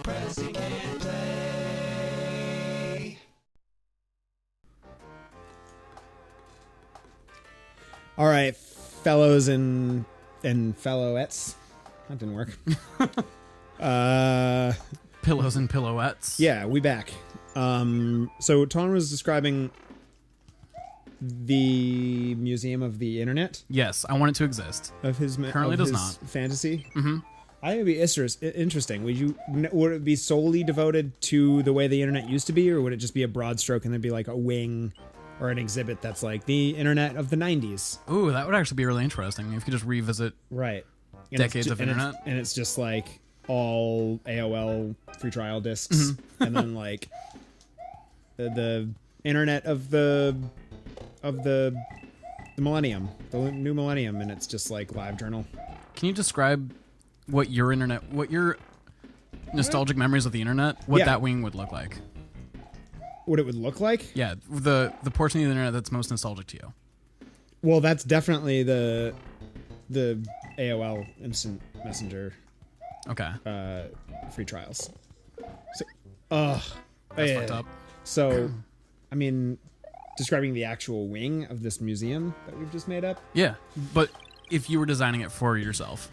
Pressing and play. All right, fellows and fellowettes. That didn't work. Pillows and pillowettes. Yeah, we back. So Taun was describing the Museum of the Internet Yes, I want it to exist. of his Currently of does his not. fantasy. Mm-hmm. I think it'd be interesting. Would it be solely devoted to the way the internet used to be, or would it just be a broad stroke and there'd be like a wing or an exhibit that's like the internet of the 90s? Ooh, that would actually be really interesting if you could just revisit. Right. And Decades of and internet. and it's just like all AOL free trial discs, and then like the internet of the millennium, the new millennium, and it's just like LiveJournal. Can you describe what your nostalgic memories of the internet, what Yeah. that wing would look like? What it would look like? Yeah, the portion of the internet that's most nostalgic to you. Well, that's definitely the AOL Instant Messenger Okay, free trials. So, that's fucked up. So, I mean, describing the actual wing of this museum that we've just made up. Yeah, but if you were designing it for yourself.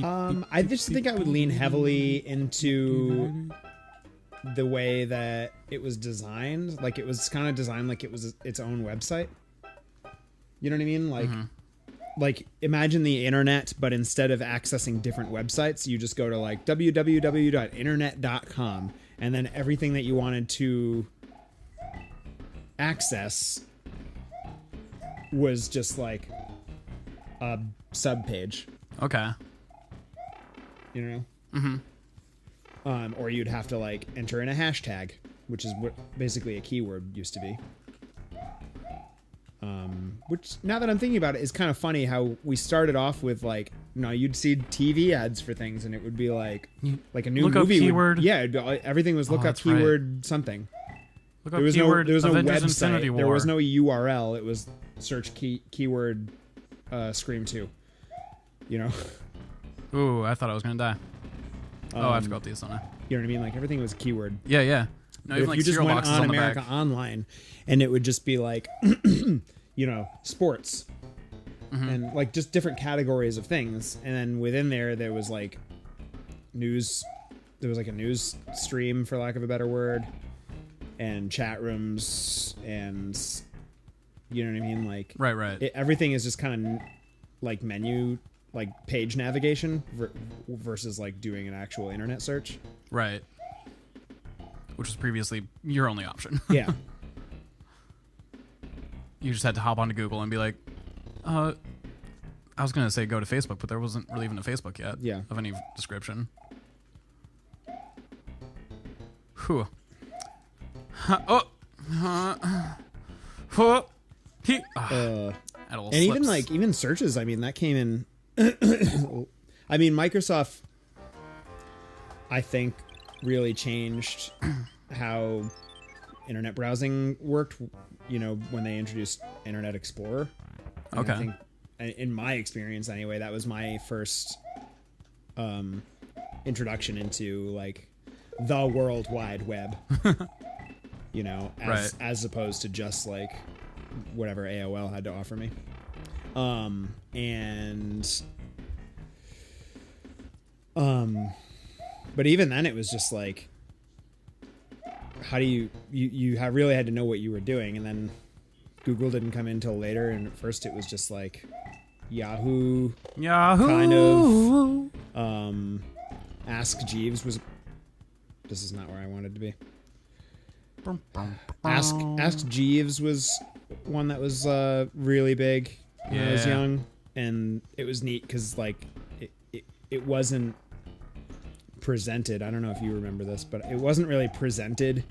I just think I would lean heavily into the way that it was designed. Like, it was kind of designed like it was its own website. You know what I mean? Like, like imagine the internet, but instead of accessing different websites, you just go to like www.internet.com, and then everything that you wanted to access was just like a sub page. Okay. You know? Or you'd have to like enter in a hashtag, which is what basically a keyword used to be. Which, now that I'm thinking about it, is kind of funny how we started off with like, you'd see TV ads for things, and it would be like a new Look up movie. keyword. It'd be, everything was look up that's keyword something. Look There up was keyword no Avengers website. Infinity War. There was no URL. It was search keyword Scream 2. You know? Ooh, I thought I was gonna die. I have to go up these, don't I? You know what I mean? Like, everything was keyword. Yeah, yeah. No, If even like you just cereal went boxes on on the America back. Online, and it would just be like, sports, and like just different categories of things, and then within there was like news. There was like a news stream, for lack of a better word, and chat rooms, and you know what I mean. Like, Right. everything is just kind of like menu, like page navigation versus like doing an actual internet search. Right. Which was previously your only option. Yeah. You just had to hop onto Google and be like, I was going to say go to Facebook, but there wasn't really even a Facebook yet. Yeah. Of any description. Whew. And even searches, I mean, that came in. I mean, Microsoft, I think, really changed how internet browsing worked, when they introduced Internet Explorer. And Okay. I think, in my experience anyway, that was my first introduction into like the World Wide Web. As opposed to just like whatever AOL had to offer me. But even then it was just like, how do you really had to know what you were doing, and then Google didn't come in till later, and at first it was just like Yahoo kind of. Ask Jeeves was, this is not where I wanted to be. Ask Jeeves was one that was really big when I was Yeah. young, and it was neat because like it wasn't presented. I don't know if you remember this, but it wasn't really presented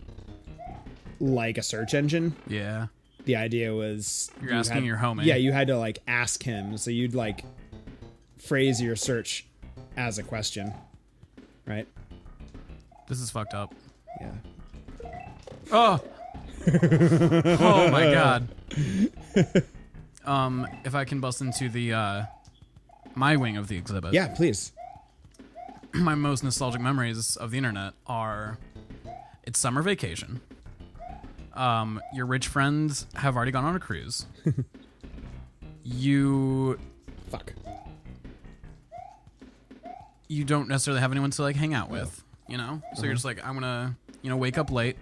like a search engine. Yeah. the idea was You're asking your homie. Yeah, you had to like ask him. So you'd like phrase your search as a question, right? This is fucked up. Yeah. Oh. Oh my god. If I can bust into the my wing of the exhibit. Yeah, please. My most nostalgic memories of the internet are it's summer vacation. Your rich friends have already gone on a cruise. You don't necessarily have anyone to like hang out with, you know? So you're just like, I'm gonna, wake up late,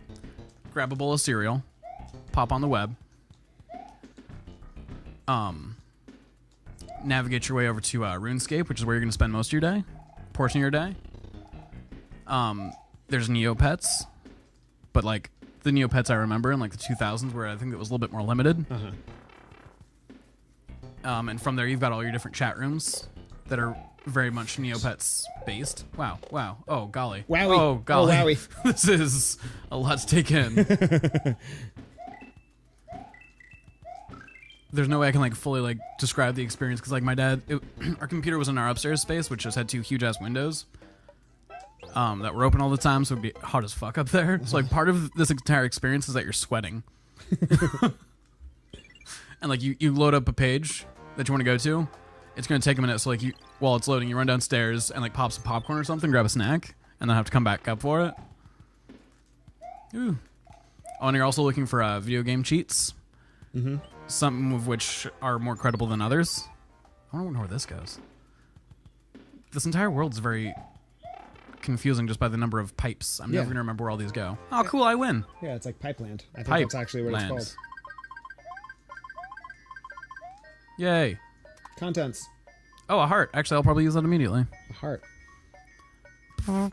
grab a bowl of cereal, pop on the web, navigate your way over to RuneScape, which is where you're gonna spend most of your day, portion of your day. There's Neopets, but like the Neopets I remember in like the 2000s, where I think it was a little bit more limited. And from there, you've got all your different chat rooms that are very much Neopets based. Wow. Oh, golly. Wowie. Oh, golly. Oh, wowie. This is a lot to take in. There's no way I can like fully like describe the experience because like my dad, our computer was in our upstairs space, which just had 2 huge ass windows that were open all the time, so it'd be hot as fuck up there. So like part of this entire experience is that you're sweating. And like you load up a page that you want to go to, it's gonna take a minute. So like while it's loading, you run downstairs and like pop some popcorn or something, grab a snack, and then have to come back up for it. Ooh. Oh, and you're also looking for video game cheats. Some of which are more credible than others. I don't know where this goes. This entire world is very confusing just by the number of pipes. I'm never gonna remember where all these go. Oh, cool! I win. Yeah, it's like Pipeland. I think Pipe that's actually what land. it's called. Yay! Contents. Oh, a heart. Actually, I'll probably use that immediately. A heart. I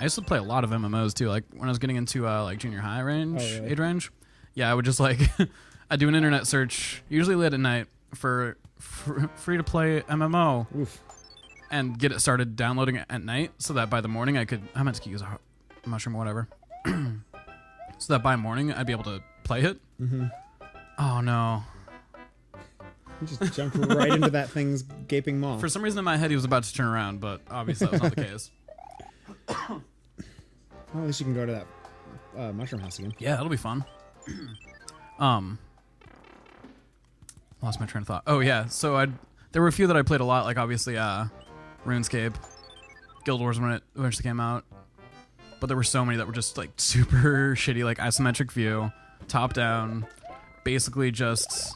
used to play a lot of MMOs too. Like when I was getting into like junior high range, really? age range. Yeah, I would just like I'd do an internet search, usually late at night, for free to play MMO. Oof. And get it started downloading it at night so that by the morning I meant to use a mushroom or whatever. So that by morning I'd be able to play it. Oh no. You just jumped right into that thing's gaping maw. For some reason in my head he was about to turn around, but obviously that was not the case. Well, at least you can go to that mushroom house again. Yeah, that'll be fun. Lost my train of thought. Oh yeah, so there were a few that I played a lot, like obviously RuneScape, Guild Wars when it eventually came out. But there were so many that were just like super shitty, like isometric view, top down, basically just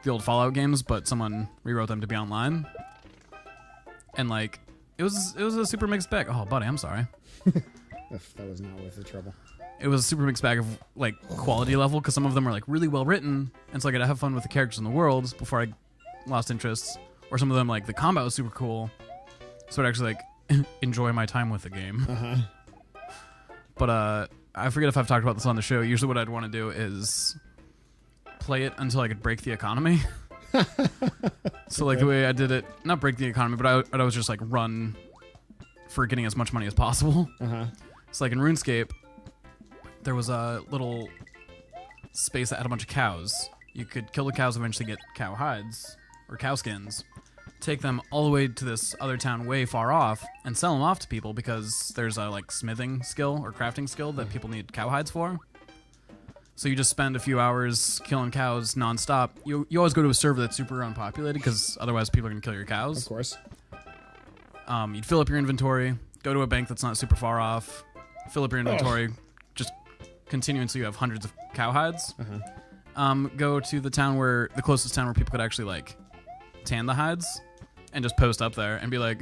the old Fallout games, but someone rewrote them to be online. And like it was a super mixed bag. Oh, buddy, I'm sorry. That was not worth the trouble. It was a super mixed bag of like quality level because some of them were like really well written, and so I got to have fun with the characters in the world before I lost interest. Or some of them like the combat was super cool, so I'd actually like enjoy my time with the game. But I forget if I've talked about this on the show. Usually, what I'd want to do is play it until I could break the economy. So like the way I did it, not break the economy, but I was just like run for getting as much money as possible. So like in RuneScape, there was a little space that had a bunch of cows. You could kill the cows, eventually get cow hides or cow skins, take them all the way to this other town way far off, and sell them off to people because there's a like smithing skill or crafting skill that people need cow hides for. So you just spend a few hours killing cows nonstop. You always go to a server that's super unpopulated because otherwise people are gonna kill your cows. Of course. You'd fill up your inventory, go to a bank that's not super far off, fill up your inventory, just continue until you have hundreds of cow hides. Go to the closest town where people could actually like tan the hides, and just post up there and be like,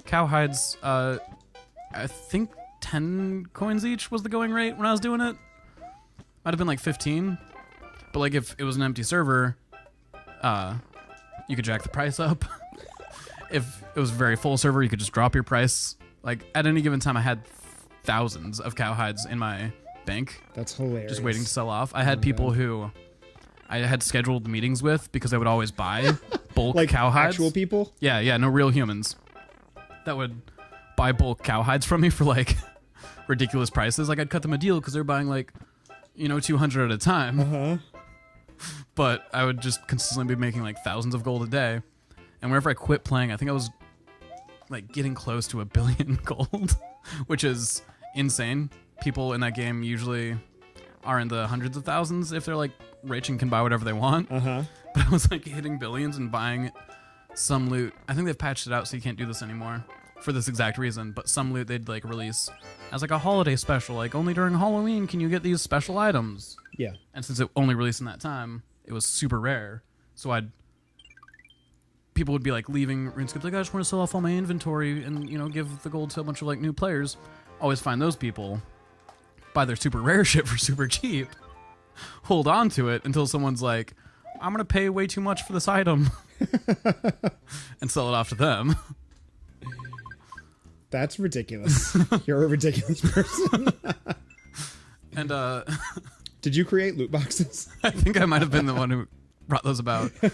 cow hides, I think 10 coins each was the going rate when I was doing it. Might have been like 15, but like if it was an empty server, you could jack the price up. If it was a very full server, you could just drop your price. Like at any given time, I had thousands of cow hides in my bank. That's hilarious. Just waiting to sell off. I had people who I had scheduled meetings with because they would always buy bulk like cow hides. Actual people? Yeah, no real humans that would buy bulk cow hides from me for like ridiculous prices. Like I'd cut them a deal because they're buying like 200 at a time. Uh-huh. But I would just consistently be making like thousands of gold a day. And whenever I quit playing, I think I was like getting close to 1 billion gold, which is insane. People in that game usually are in the hundreds of thousands if they're like rich and can buy whatever they want. Uh-huh. But I was like hitting billions and buying some loot. I think they've patched it out so you can't do this anymore for this exact reason. But some loot they'd like release as like a holiday special, like only during Halloween can you get these special items. Yeah. And since it only released in that time, it was super rare. So people would be like leaving RuneScape like, I just want to sell off all my inventory and give the gold to a bunch of like new players. Always find those people, buy their super rare shit for super cheap, hold on to it until someone's like, I'm gonna pay way too much for this item and sell it off to them. That's ridiculous. You're a ridiculous person. And Did you create loot boxes? I think I might have been the one who brought those about. All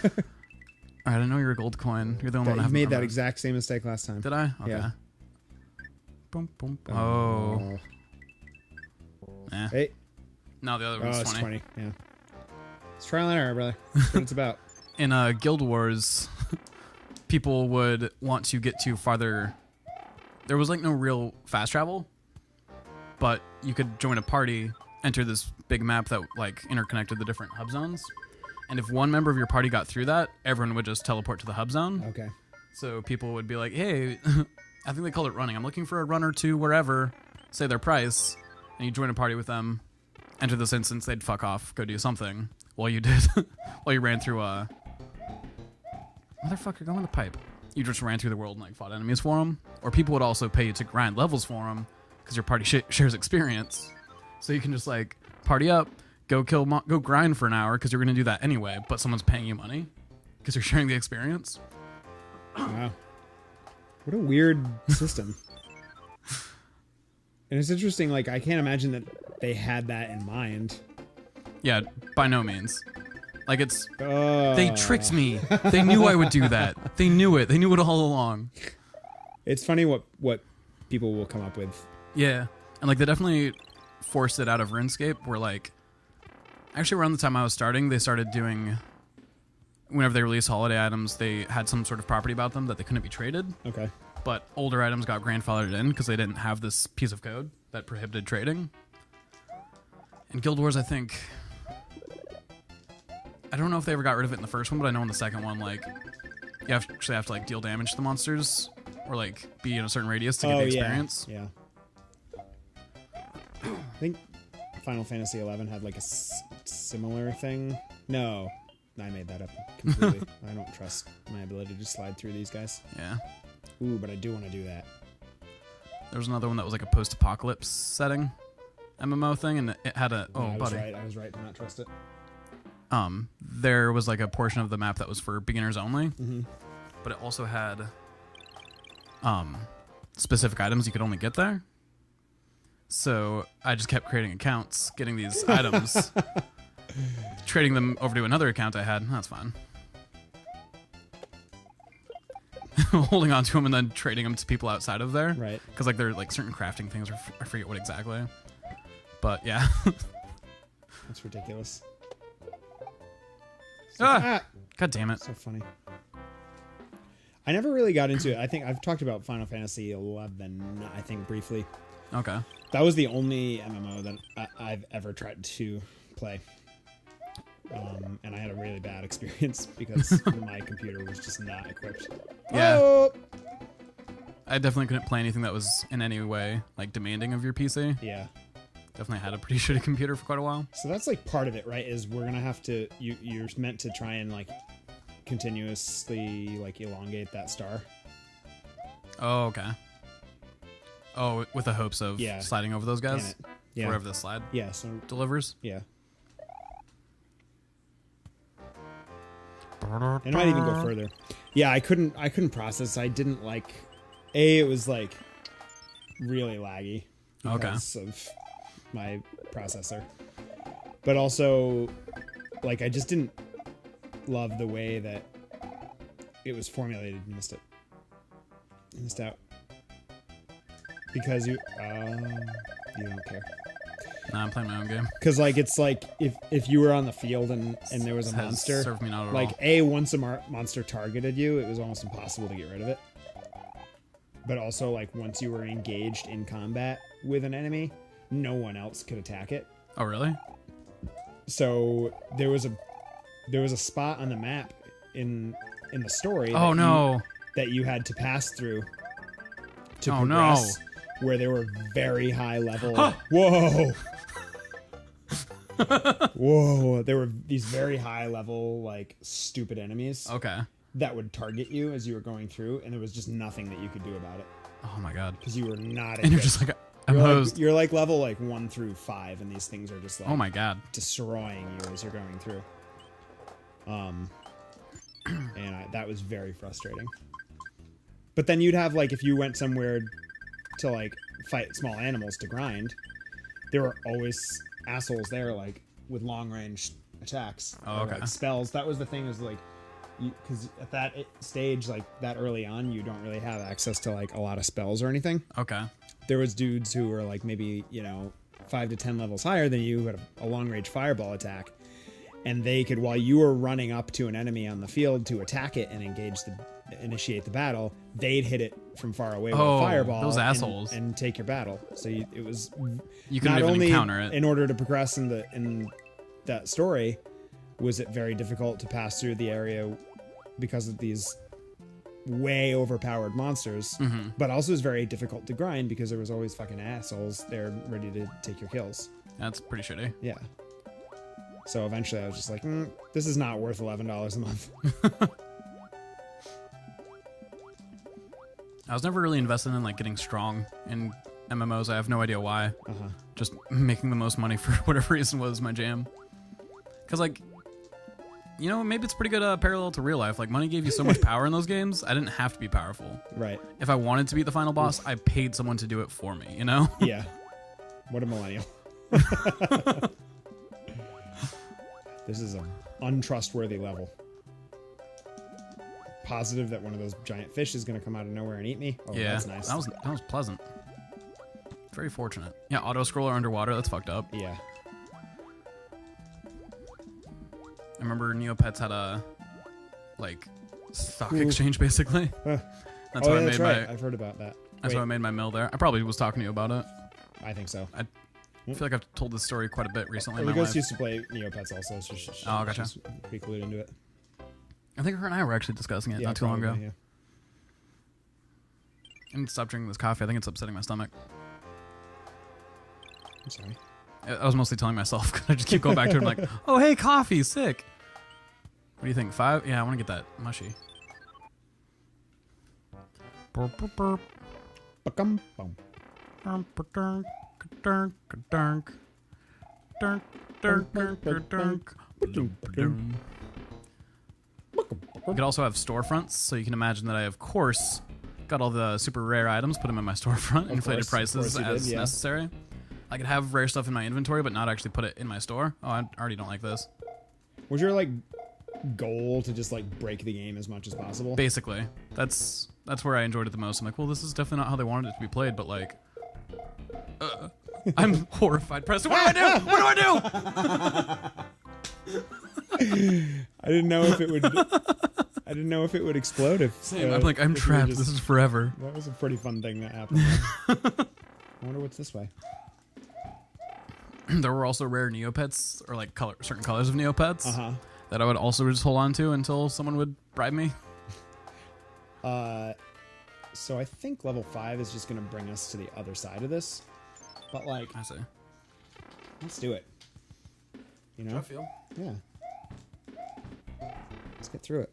right, I know you're a gold coin. You're the only one I You haven't made that remembered. exact same mistake last time. Did I? Okay. Yeah. Boom, boom. Oh. Eh. Hey. No, the other Oh, one's it's 20. 20. Yeah. It's trial and error, brother. That's what it's about. In Guild Wars, people would want to get to farther. There was like no real fast travel, but you could join a party, enter this big map that like interconnected the different hub zones, and if one member of your party got through that, everyone would just teleport to the hub zone. Okay. So people would be like, hey, I think they called it running. I'm looking for a runner to wherever, say their price, and you join a party with them, enter this instance, they'd fuck off, go do something while you did, while you ran through motherfucker, go in the pipe. You just ran through the world and like fought enemies for them. Or people would also pay you to grind levels for them because your party shares experience. So you can just like party up, go grind for an hour because you're going to do that anyway, but someone's paying you money because you're sharing the experience. Wow. What a weird system. And it's interesting, like, I can't imagine that they had that in mind. Yeah, by no means. Like, it's... Oh. They tricked me. They knew I would do that. They knew it. They knew it all along. It's funny what people will come up with. Yeah. And, like, they definitely forced it out of RuneScape, where, like... Actually, around the time I was starting, they started doing... Whenever they released holiday items, they had some sort of property about them that they couldn't be traded. Okay. But older items got grandfathered in because they didn't have this piece of code that prohibited trading. In Guild Wars, I think... I don't know if they ever got rid of it in the first one, but I know in the second one, like, you actually have to, like, deal damage to the monsters or, like, be in a certain radius to get the experience. Yeah. I think Final Fantasy XI had, like, a similar thing. No, I made that up completely. I don't trust my ability to slide through these guys. Yeah. Ooh, but I do want to do that. There was another one that was, like, a post-apocalypse setting MMO thing, and it had a... I was right to not trust it. There was like a portion of the map that was for beginners only, but it also had specific items you could only get there. So I just kept creating accounts, getting these items, trading them over to another account I had. That's fine. Holding on to them and then trading them to people outside of there. Right. Because like there are like certain crafting things, or I forget what exactly. But yeah. That's ridiculous. God damn it. So funny. I never really got into it. I think I've talked about Final Fantasy XI, I think, briefly. Okay. That was the only MMO that I've ever tried to play. And I had a really bad experience because my computer was just not equipped. Yeah. Oh! I definitely couldn't play anything that was in any way like demanding of your PC. Yeah. Definitely had a pretty shitty computer for quite a while. So that's like part of it, right? Is we're gonna have to you're meant to try and like continuously like elongate that star. Oh, okay. Oh, with the hopes of sliding over those guys? Yeah. Wherever the slide so delivers? Yeah. And it might even go further. Yeah, I couldn't process. I didn't like it was like really laggy because of my processor. But also like I just didn't love the way that it was formulated. You missed out. Because you don't care. Nah, I'm playing my own game. Because like it's like if you were on the field and there was a Has monster, served me not at like all. once a monster targeted you, it was almost impossible to get rid of it. But also like once you were engaged in combat with an enemy, no one else could attack it. Oh, really? So there was a spot on the map in the story. Oh, no. That you had to pass through to Oh, progress, where there were very high level. Whoa. Whoa, there were these very high level, like, stupid enemies Okay. that would target you as you were going through, and there was just nothing that you could do about it Oh, my God. because you were not. And you're just like, I'm you're hosed. like, you're like level like 1 through 5, and these things are just like Oh, my God. destroying you as you're going through. And that was very frustrating. But then you'd have like if you went somewhere to like fight small animals to grind, there were always assholes there like with long range attacks. Oh, or, okay. like, spells. That was the thing, is like because at that stage, like that early on, you don't really have access to like a lot of spells or anything. Okay. There was dudes who were like maybe 5 to 10 levels higher than you, who had a long range fireball attack, and they could, while you were running up to an enemy on the field to attack it and initiate the battle, they'd hit it from far away with a fireball. Those assholes. and take your battle. So it was You couldn't not even only encounter it. in order to progress in that story, was it very difficult to pass through the area because of these way overpowered monsters, Mm-hmm. but also it was very difficult to grind because there was always fucking assholes there ready to take your kills. That's pretty shitty. Yeah. So eventually I was just like, this is not worth $11 a month. I was never really invested in like getting strong in MMOs. I have no idea why. Uh-huh. Just making the most money for whatever reason was my jam. Because like, maybe it's pretty good parallel to real life. Like money gave you so much power in those games. I didn't have to be powerful. Right. If I wanted to beat the final boss, I paid someone to do it for me. Yeah. What a millennial. This is an untrustworthy level. Positive that one of those giant fish is going to come out of nowhere and eat me. Oh, Yeah, that's nice. that was pleasant. Very fortunate. Yeah, auto scroller underwater. That's fucked up. Yeah. I remember Neopets had a stock exchange basically. That's how I that's made right. my. I've heard about that. That's how I made my mill there. I probably was talking to you about it. I think so. I feel like I've told this story quite a bit recently. The in my ghost life. used to play Neopets also. So Oh, gotcha. She's pretty clued into it. I think her and I were actually discussing it Yeah, not too long ago. probably, yeah. I need to stop drinking this coffee. I think it's upsetting my stomach. I'm sorry. I was mostly telling myself because I just keep going back to it. I'm like, oh, hey, coffee, sick. What do you think? 5? Yeah, I want to get that mushy. Burp, burp, burp. Ba-cum, bum. You could also have storefronts, so you can imagine that I, of course, got all the super rare items, put them in my storefront, inflated prices as necessary. I could have rare stuff in my inventory, but not actually put it in my store. Oh, I already don't like this. Was your goal to just break the game as much as possible? Basically, that's where I enjoyed it the most. I'm like, well, this is definitely not how they wanted it to be played, but I'm horrified. Preston, what do I do? What do I do? I didn't know if it would. I didn't know if it would explode. Same. I'm like, I'm trapped. This is forever. That was a pretty fun thing that happened. I wonder what's this way. There were also rare Neopets, or certain colors of Neopets Uh-huh. that I would also just hold on to until someone would bribe me. So I think level 5 is just going to bring us to the other side of this. But I see. let's do it. You know? I feel. Yeah. Let's get through it.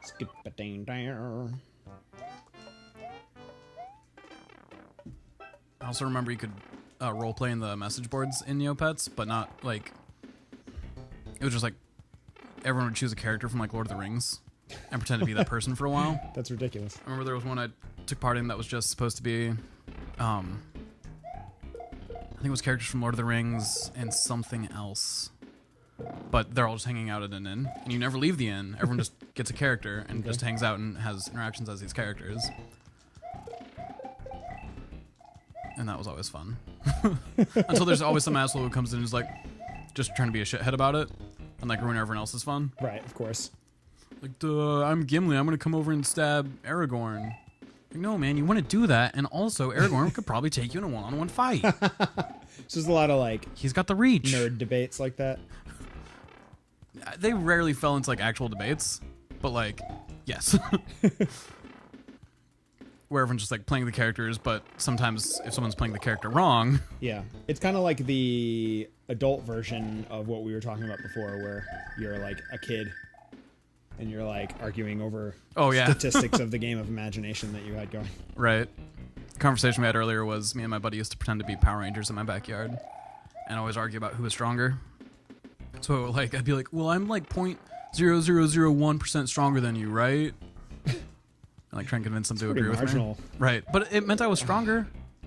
Skip a ding down. I also remember you could role play in the message boards in Neopets, but not it was just everyone would choose a character from Lord of the Rings and pretend to be that person for a while. That's ridiculous. I remember there was one I took part in that was just supposed to be, I think it was characters from Lord of the Rings and something else. But they're all just hanging out at an inn, and you never leave the inn. Everyone just gets a character and just hangs out and has interactions as these characters. And that was always fun. Until there's always some asshole who comes in and is like, just trying to be a shithead about it. And like ruin everyone else's fun. Right, of course. Like, duh, I'm Gimli. I'm going to come over and stab Aragorn. Like, no, man, you want to do that. And also, Aragorn could probably take you in a one-on-one fight. It's just a lot of like He's got the reach. nerd debates like that. They rarely fell into like actual debates. But like, yes. Where everyone's just like playing the characters, but sometimes if someone's playing the character wrong. Yeah. It's kind of like the adult version of what we were talking about before, where you're like a kid and you're like arguing over statistics of the game of imagination that you had going. Right. The conversation we had earlier was me and my buddy used to pretend to be Power Rangers in my backyard and always argue about who was stronger. So like I'd be like, well, I'm like 0.0001% stronger than you, right? And like try and convince them to agree with me. Right. But it meant I was stronger.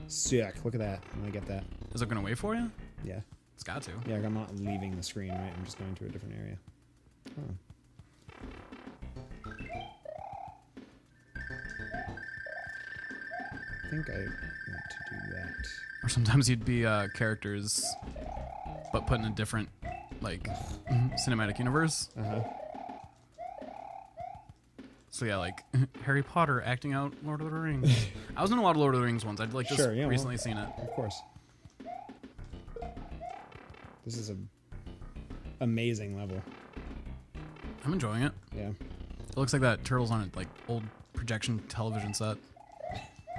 Sick. Look at that. I get that. Is it going to wait for you? Yeah. It's got to. Yeah, I'm not leaving the screen, right? I'm just going to a different area. Oh. I think I want to do that. Or sometimes you'd be characters, but put in a different, like, cinematic universe. Uh-huh. So yeah, like Harry Potter acting out Lord of the Rings. I was in a lot of Lord of the Rings ones. I'd like just recently seen it. Of course. This is a amazing level. I'm enjoying it. Yeah. It looks like that turtle's on a like old projection television set.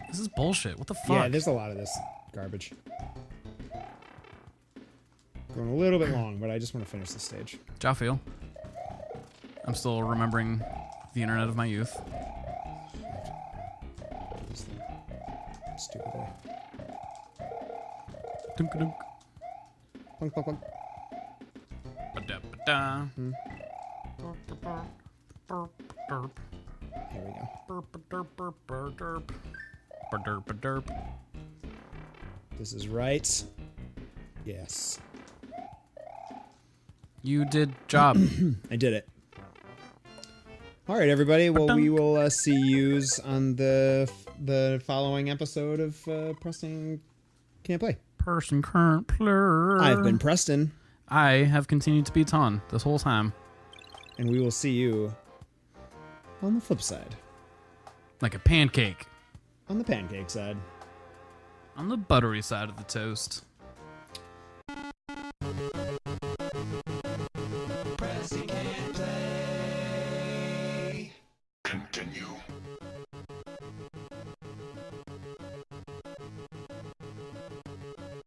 This is bullshit. What the fuck? Yeah, there's a lot of this garbage. Going a little bit long, but I just want to finish this stage. How feel? I'm still remembering the internet of my youth. Stupid way. Dunk-a-dunk. Plunk, plunk, plunk. Ba-da-ba-da. Here we go. Burp-a-derp-burp-a-derp. Ba-derp-a-derp. This is right. Yes. You did job. I did it. All right, everybody. Well, we will see yous on the following episode of Preston Can't Play. Person can't play. I've been Preston. I have continued to be Taun this whole time. And we will see you on the flip side. Like a pancake. On the pancake side. On the buttery side of the toast.